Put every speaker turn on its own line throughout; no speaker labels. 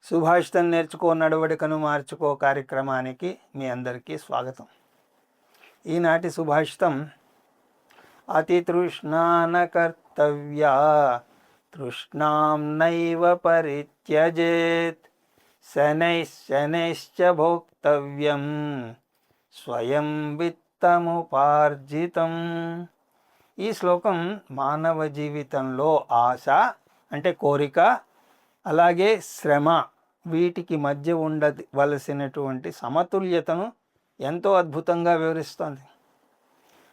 సుభాషితం నేర్చుకో నడవడికను మార్చుకో కార్యక్రమానికి మీ అందరికీ స్వాగతం. ఈనాటి సుభాషితం అతి తృష్ణాన కర్తవ్యా తృష్ణాం నైవ పరిత్యజేత్ శనైశ్చ భోక్తవ్యం స్వయం విత్తముపార్జితం. ఈ శ్లోకం మానవ జీవితంలో ఆశ అంటే కోరిక, అలాగే శ్రమ, వీటికి మధ్య ఉండవలసినటువంటి సమతుల్యతను ఎంతో అద్భుతంగా వివరిస్తోంది.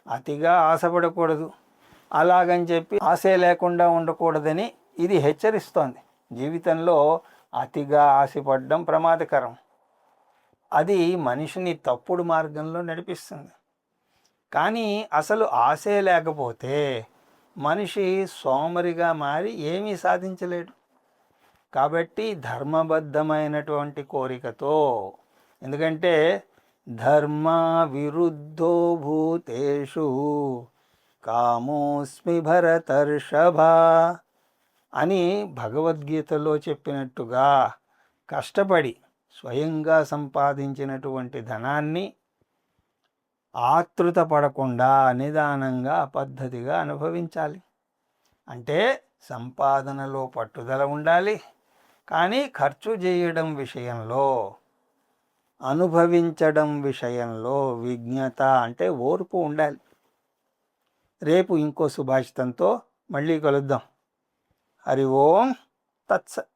అతిగా ఆశపడకూడదు, అలాగని చెప్పి ఆశే లేకుండా ఉండకూడదని ఇది హెచ్చరిస్తోంది. జీవితంలో అతిగా ఆశపడడం ప్రమాదకరం. అది మనిషిని తప్పుడు మార్గంలో నడిపిస్తుంది. కానీ అసలు ఆశే లేకపోతే మనిషి సోమరిగా మారి ఏమీ సాధించలేడు. కాబట్టి ధర్మబద్ధమైనటువంటి కోరికతో, ఎందుకంటే ధర్మ విరుద్ధో భూతేషు కామోస్మి భరతర్షభ అని భగవద్గీతలో చెప్పినట్టుగా కష్టపడి స్వయంగా సంపాదించినటువంటి ధనాన్ని ఆతృత పడకుండా నిదానంగా పద్ధతిగా అనుభవించాలి. అంటే సంపాదనలో పట్టుదల ఉండాలి, కానీ ఖర్చు చేయడం విషయంలో, అనుభవించడం విషయంలో విజ్ఞత అంటే ఓర్పు ఉండాలి. రేపు ఇంకో సుభాషితంతో మళ్ళీ కలుద్దాం. హరి ఓం తత్సత్.